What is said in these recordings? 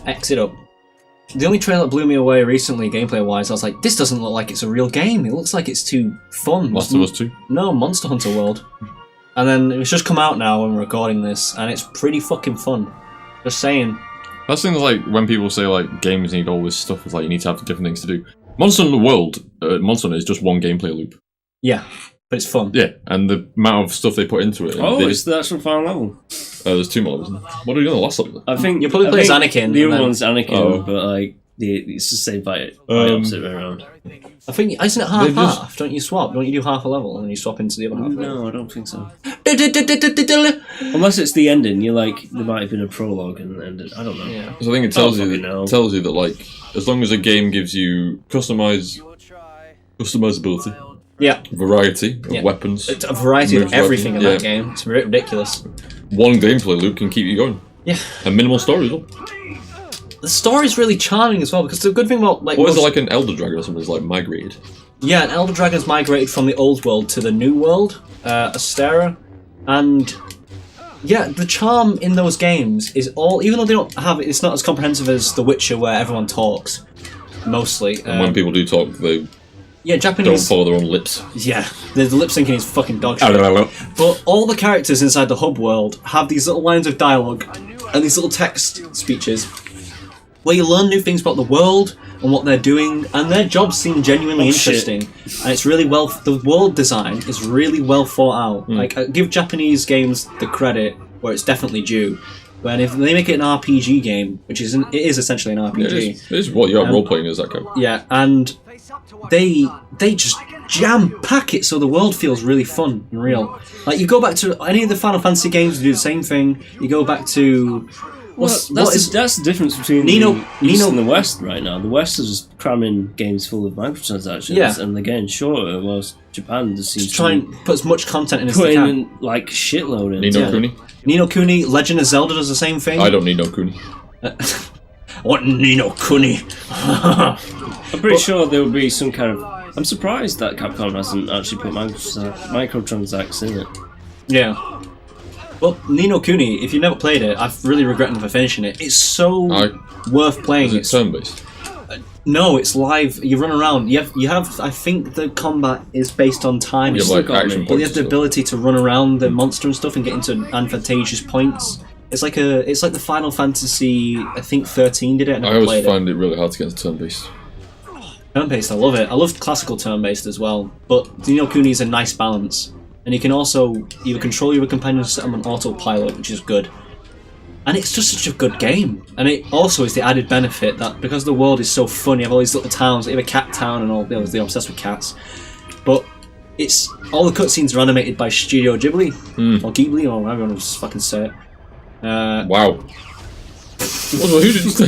X it up. The only trailer that blew me away recently, gameplay-wise, I was like, this doesn't look like it's a real game. It looks like it's too fun. Last of Us 2? No, Monster Hunter World. And then it's just come out now when we're recording this, and it's pretty fucking fun. Just saying. That's things like when people say like games need all this stuff, it's like you need to have different things to do. Monster Hunter World, Monster Hunter is just one gameplay loop. Yeah, but it's fun. Yeah, and the amount of stuff they put into it. Oh, it's the actual final level. There's 2 more levels. What are you on the last level? I think you probably play as Anakin. The other one's Anakin, but like it's the same by opposite way around. I think isn't it half? Don't you swap? Don't you do half a level and then you swap into the other half? No, I don't think so. Unless it's the ending, you're like there might have been a prologue and ended. I don't know. Yeah. So I think it tells you that like as long as a game gives you customizability, variety of weapons, it's a variety of everything in that game. It's ridiculous. One gameplay loop can keep you going. Yeah, and minimal story as well. The story's really charming as well because the good thing about like what is it like an Elder Dragon or something is like migrated? Yeah, an Elder Dragon's migrated from the old world to the new world, Astera, and yeah, the charm in those games is all even though they don't have it's not as comprehensive as The Witcher where everyone talks mostly. And when people do talk, they Japanese don't follow their own lips. Yeah, the lip syncing is fucking dog shit. But all the characters inside the hub world have these little lines of dialogue and these little text speeches where you learn new things about the world and what they're doing, and their jobs seem genuinely interesting. And it's really well. The world design is really well thought out. Like, I give Japanese games the credit where it's definitely due. But if they make it an RPG game, which it is essentially an RPG, it is what you're role playing as that game. Yeah, and they just jam pack it so the world feels really fun and real. Like you go back to any of the Final Fantasy games, you do the same thing. You go back to. That's the difference between the East and the West right now. The West is just cramming games full of microtransactions, and they're getting shorter, whilst Japan just seems to try and put as much content in as they can. Put in like shitload in. Ni no Kuni? Ni no Kuni, Legend of Zelda does the same thing. I don't need no Kuni. What Ni no Kuni? I'm pretty sure there will be some kind of. I'm surprised that Capcom hasn't actually put microtransactions in it. Yeah. Well, Ni no Kuni, if you've never played it, I've really regretted never finishing it. It's so worth playing. Is it turn-based? No, it's live. You run around. You have. I think the combat is based on time. You have like action points. You have the ability to run around the monster and stuff and get into advantageous points. It's like the Final Fantasy. I think 13 did it. I always find it really hard to get into turn-based. Turn-based, I love it. I love classical turn-based as well. But Ni no Kuni is a nice balance. And you can also either control your companions or set them on autopilot, which is good. And it's just such a good game. And it also is the added benefit that because the world is so fun, you have all these little towns, you have a cat town and all, they're obsessed with cats. But it's all the cutscenes are animated by Studio Ghibli, or Ghibli, or however you want to fucking say it. Wow. Who did you say?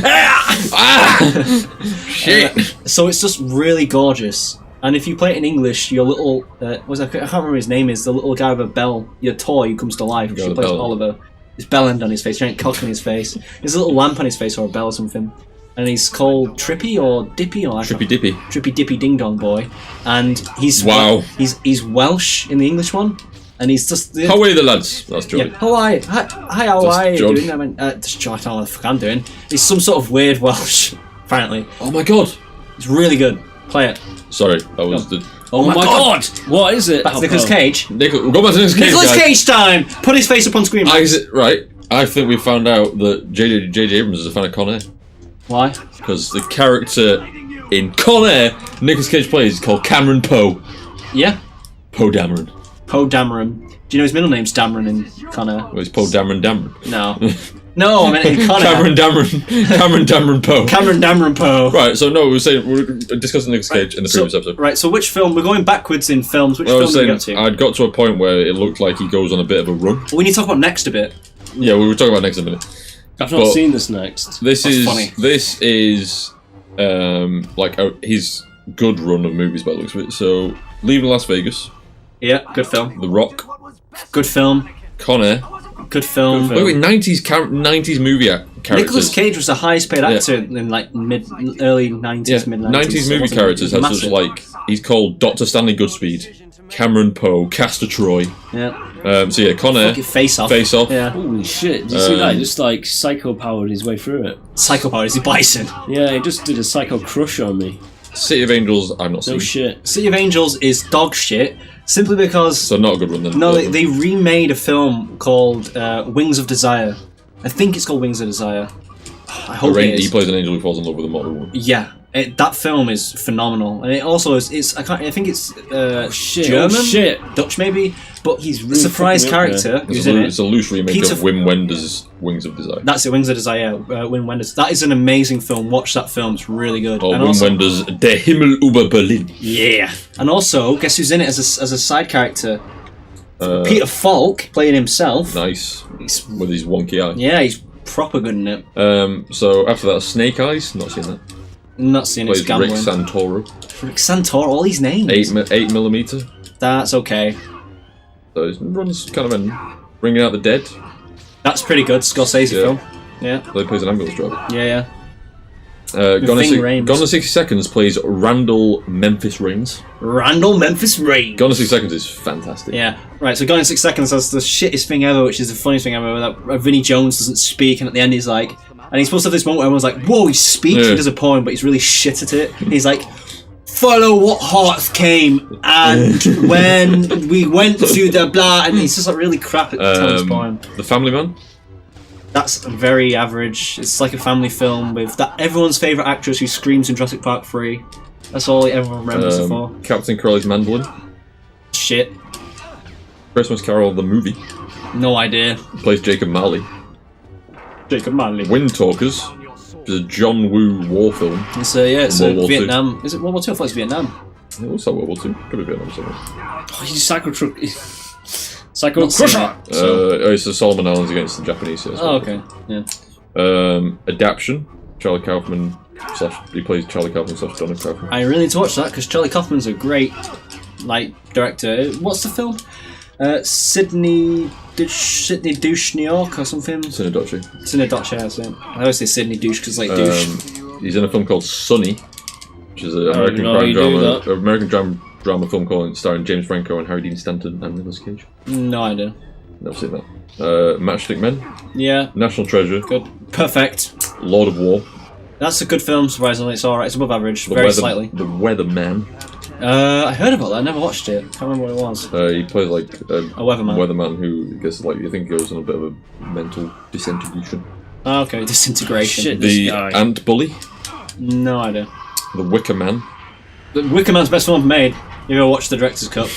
Shit! So it's just really gorgeous. And if you play it in English, your little I can't remember his name is the little guy with a bell, your toy who comes to life. She plays Oliver. His bell end on his face, giant cock on his face. There's a little lamp on his face or a bell or something. And he's called Trippy or Dippy or Trippy Dippy. Trippy Dippy Ding Dong Boy. And he's he's Welsh in the English one. And he's just how are the lads? That's true. Yeah. How are you? Hi, how are you doing? I mean, just John, I don't know what the fuck I'm doing. He's some sort of weird Welsh, apparently. Oh my god. It's really good. Play it. Sorry, that was the. Oh my god! What is it? Back to Nicolas Cage. Go back to Nicolas Cage. Nicolas Cage time! Put his face up on screen. Right. I think we found out that J.J. Abrams is a fan of Con Air. Why? Because the character in Con Air Nicolas Cage plays is called Cameron Poe. Yeah. Poe Dameron. Poe Dameron. Do you know his middle name's Dameron in Con Air? Well, it's Poe Dameron. No. No, I meant in Con Air. Cameron Dameron Poe. Cameron Dameron Poe. Right, so no, we were discussing Nicolas Cage in the previous episode. Right, so which film? We're going backwards in films. Which film did we get to? I'd got to a point where it looked like he goes on a bit of a run. Well, we need to talk about next a bit. Yeah, we were talking about next in a minute. I've not seen this next. This is like his good run of movies by the looks of it. So, Leaving Las Vegas. Yeah, good film. The Rock. Good film. Con Air. Good film. Wait, 90s movie characters. Nicolas Cage was the highest paid actor in like early 90s, mid 90s. 90s movie characters has just like he's called Dr. Stanley Goodspeed. Cameron Poe, Castor Troy. Yeah. So yeah, Con Air. Face Off. Face Off. Yeah. Holy shit! Did you see that? He just like psycho powered his way through it. Psycho powered. Is he Bison? Yeah, he just did a psycho crush on me. City of Angels, I've not seen. No shit. City of Angels is dog shit. Simply because... So not a good one then. No, they remade a film called Wings of Desire. I think it's called Wings of Desire. I hope it is. He plays an angel who falls in love with a mortal woman. Yeah. That film is phenomenal, and it also is. I think it's German, Dutch maybe, but he's really a surprise character who's in it. It's a loose remake of Wim Wenders' Wings of Desire. That's it, Wings of Desire. Wim Wenders. That is an amazing film. Watch that film; it's really good. Or Wim Wenders' Der Himmel über Berlin. Yeah, and also, guess who's in it as a side character? Peter Falk playing himself. Nice, with his wonky eye. Yeah, he's proper good in it. So after that, Snake Eyes. Not seen that. Not seen it. Rick Santoro. Rick Santoro, all these names. 8mm. That's okay. So it runs kind of in Bringing Out the Dead. That's pretty good. Scorsese film. Yeah. So he plays an ambulance driver. Yeah. Gone in 60 Seconds plays Randall Memphis Reigns. Randall Memphis Reigns. Gone in 60 Seconds is fantastic. Yeah. Right, so Gone in 6 Seconds has the shittest thing ever, which is the funniest thing ever, that Vinnie Jones doesn't speak, and at the end he's like... And he's supposed to have this moment where everyone's like, whoa, he speaks, he does a poem, but he's really shit at it. And he's like, follow what hearts came, and when we went to the blah, and he's just like really crap at telling his poem. The Family Man? That's very average. It's like a family film with that everyone's favourite actress who screams in Jurassic Park 3. That's all everyone remembers it for. Captain Crowley's Mandolin? Shit. Christmas Carol, the movie? No idea. Plays Jacob Marley. Jacob Marley. Wind Talkers, the John Woo war film. It's Vietnam. Is it World War II? I thought it was Vietnam. It looks like World War II. Could be Vietnam somewhere. Oh, he's Psycho Crusher! It's the Solomon Islands against the Japanese here. Oh, okay. Yeah. Adaption. Charlie Kaufman / he plays Charlie Kaufman / Donald Kaufman. I really need to watch that because Charlie Kaufman's a great director. What's the film? Sidney Douche New York or something. Cinedoce, that's it. I always say Sidney Douche because douche. He's in a film called Sunny, which is an American drama film starring James Franco and Harry Dean Stanton and Nicolas Cage. No idea. Never seen that. Matchstick Men. Yeah. National Treasure. Good. Perfect. Lord of War. That's a good film. Surprisingly, it's alright. It's above average, very slightly. The Weatherman. I heard about that. I never watched it. Can't remember what it was. He plays like a weatherman who I guess you think goes on a bit of a mental disintegration. Oh, okay, disintegration. Shit, the Ant Bully. No idea. The Wicker Man. The Wicker Man's best film ever made. You ever watched the director's cut?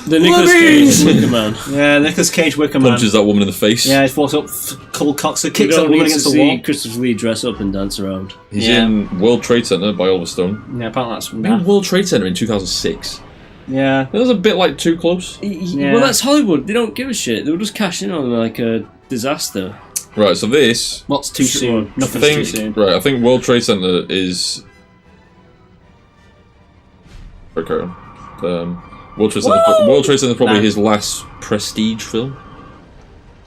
The Nicolas Cage Wicker Man. Yeah, Nicolas Cage Wicker Man. Punches that woman in the face. Yeah, he walks up, Cole Coxer kicks that woman against the wall. Christopher Lee dress up and dance around. He's in World Trade Center by Oliver Stone. Yeah, apparently that's in World Trade Center in 2006. Yeah. That was a bit too close. Yeah. Well, that's Hollywood. They don't give a shit. They were just cashing in on a disaster. Right, so this... What's too soon? Nothing's too soon. Right, I think World Trade Center is... Okay. World Trade Center is probably his last prestige film.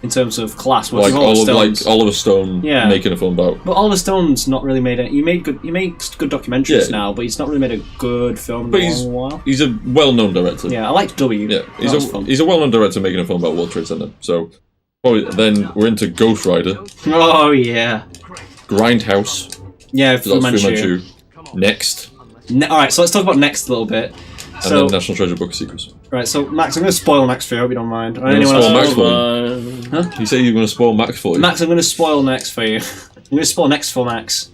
In terms of class, Oliver Stone making a film about. But Oliver Stone's not really made it. He makes good documentaries now, but he's not really made a good film in a while. He's a well-known director. Yeah, I liked W. Yeah, he's a well-known director making a film about World Trade Center. So then we're into Ghost Rider. Oh yeah. Grindhouse. Yeah, Fu Manchu. Next. All right, so let's talk about Next a little bit. And then National Treasure Book of Secrets. Right, so Max, I'm going to spoil Next for you, I hope you don't mind. Huh? You say you're going to spoil Max for you? Max, I'm going to spoil Next for you. I'm going to spoil Next for Max.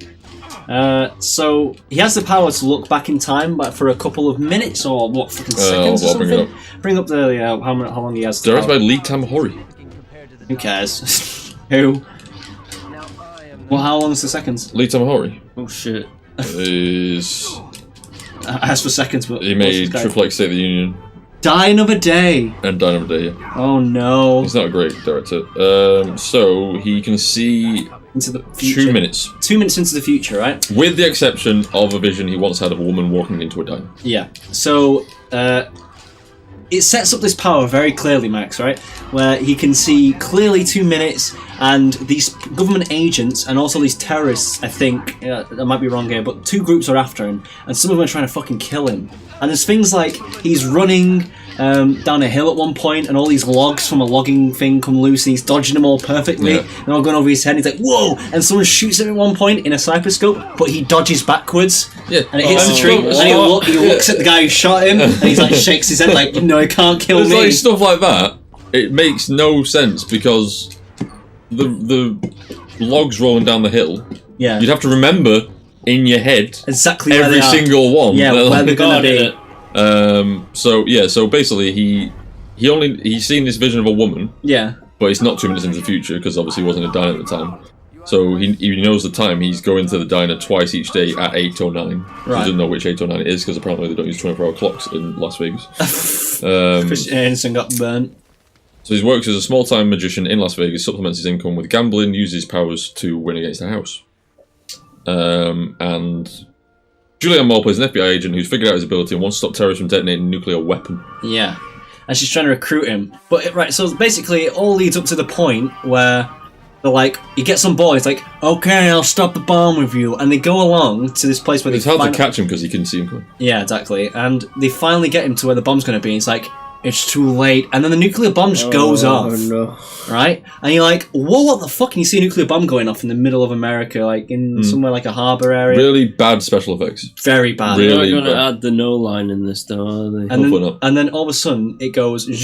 So, he has the power to look back in time but for a couple of minutes or fucking seconds or something. Bring up the how long he has. Directed by Lee Tamahori. Who cares? Who? Well, how long is the seconds? Lee Tamahori. Oh shit. Is... As for seconds, but... He made Triple X State of the Union. Die Another Day! And Die Another Day, yeah. Oh no. He's not a great director. So, he can see... Into the future. 2 minutes. 2 minutes into the future, right? With the exception of a vision he once had of a woman walking into a diner. Yeah. So, it sets up this power very clearly, Max, right? Where he can see clearly 2 minutes, and these government agents and also these terrorists, I think, I might be wrong here, but 2 groups are after him, and some of them are trying to fucking kill him. And there's things like he's running down a hill at one point, and all these logs from a logging thing come loose, and he's dodging them all perfectly, and all going over his head, and he's like, whoa! And someone shoots him at one point in a sniper scope, but he dodges backwards, and it hits the tree, and he looks at the guy who shot him, and he's like, shakes his head like, no, he can't kill me. Like stuff like that, it makes no sense, because the logs rolling down the hill, you'd have to remember in your head exactly every single one. Yeah, where they're gonna be. So basically he's seen this vision of a woman. Yeah. But it's not 2 minutes into the future, because obviously he wasn't a diner at the time. So he knows the time. He's going to the diner twice each day at 8:09. Right. He doesn't know which 8:09 it is, because apparently they don't use 24-hour clocks in Las Vegas. Christian Anderson got burnt. So he works as a small-time magician in Las Vegas, supplements his income with gambling, uses his powers to win against the house. And Julianne Moore plays an FBI agent who's figured out his ability and wants to stop terrorists from detonating a nuclear weapon. Yeah. And she's trying to recruit him. But, right, so basically it all leads up to the point where they're like, he gets on board, he's like, okay, I'll stop the bomb with you. And they go along to this place where it's hard to catch him because he can see him coming. Yeah, exactly. And they finally get him to where the bomb's going to be. He's like, it's too late. And then the nuclear bomb just goes off. No. Right? And you're like, whoa, what the fuck? And you see a nuclear bomb going off in the middle of America, like in somewhere like a harbour area. Really bad special effects. Very bad. Really They're not going to add the no line in this, though, are they? And then all of a sudden, it goes, and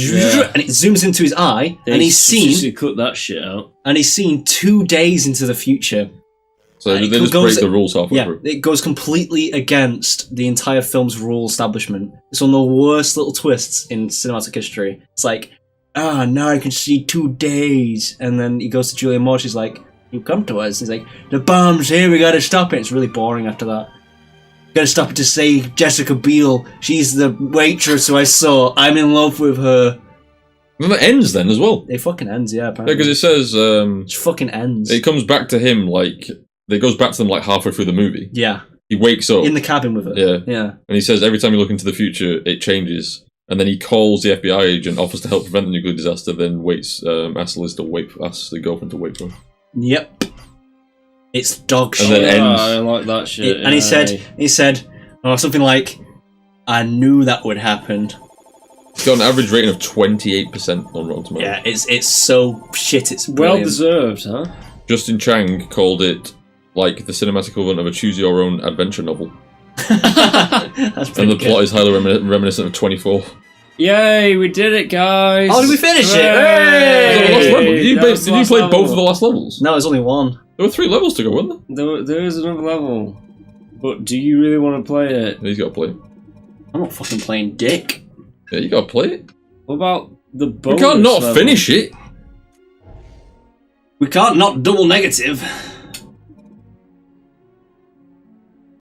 it zooms into his eye, and he's seen... cut that shit out. And he's seen 2 days into the future. So they just break the rules halfway through. It goes completely against the entire film's rule establishment. It's one of the worst little twists in cinematic history. It's like, now I can see 2 days. And then he goes to Julianne Moore, she's like, you come to us. And he's like, the bomb's here, we gotta stop it. It's really boring after that. Gotta stop it to save Jessica Biel. She's the waitress who I saw. I'm in love with her. Well, it ends then as well. It fucking ends, yeah, apparently. Yeah, because it says... it fucking ends. It comes back to him, like... It goes back to them, like, halfway through the movie. Yeah. He wakes up. In the cabin with her. Yeah. Yeah. And he says every time you look into the future, it changes. And then he calls the FBI agent, offers to help prevent the nuclear disaster, then waits, asks the girlfriend to wait for him. Yep. It's dog shit. And then ends. I like that shit. And he said, something like, I knew that would happen. It's got an average rating of 28% on Rotten Tomatoes. Yeah, it's so shit, it's well deserved, huh? Justin Chang called it like the cinematic equivalent of a choose-your-own adventure novel. That's and the plot is highly reminiscent of 24. Yay, we did it, guys! Oh, did we finish it? Did you play both of the last levels? No, there's only one. There were 3 levels to go, weren't there? There is another level. But do you really want to play it? Yeah, he's got to play it. I'm not fucking playing dick. Yeah, you got to play it. What about the bonus We can't not level? finish it. We can't not double negative.